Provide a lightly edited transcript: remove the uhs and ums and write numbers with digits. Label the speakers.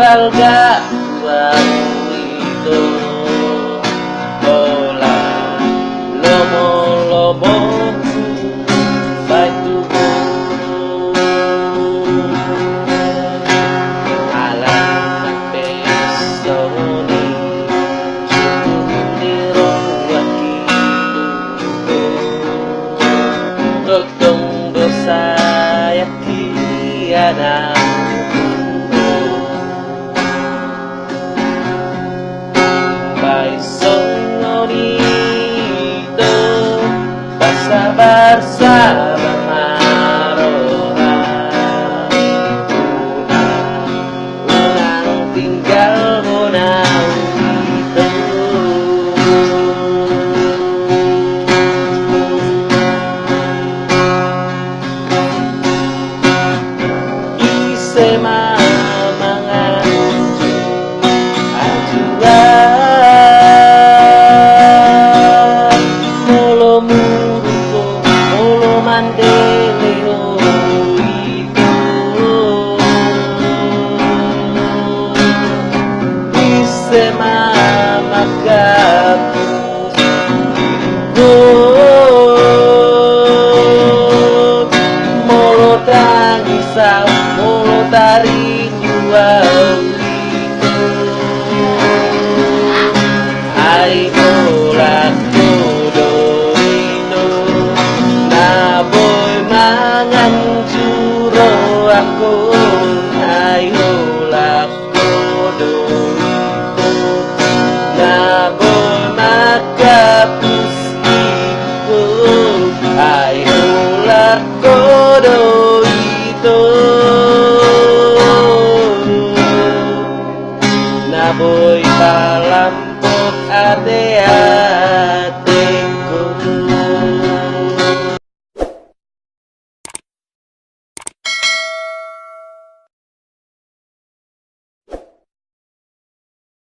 Speaker 1: Balga itu bola lomo-lomo batu alam pesoni sundiro wakiku rotong dosa yakiana sabar marora unang tinggal unang itu ise mamangan ajuan molomu mandeleo itu bisa mamagapus molo tangisau molo tarik jual itu ai olak aku ayo lakodo itu naboy makapus ibu ayo lakodo itu naboy palampok adea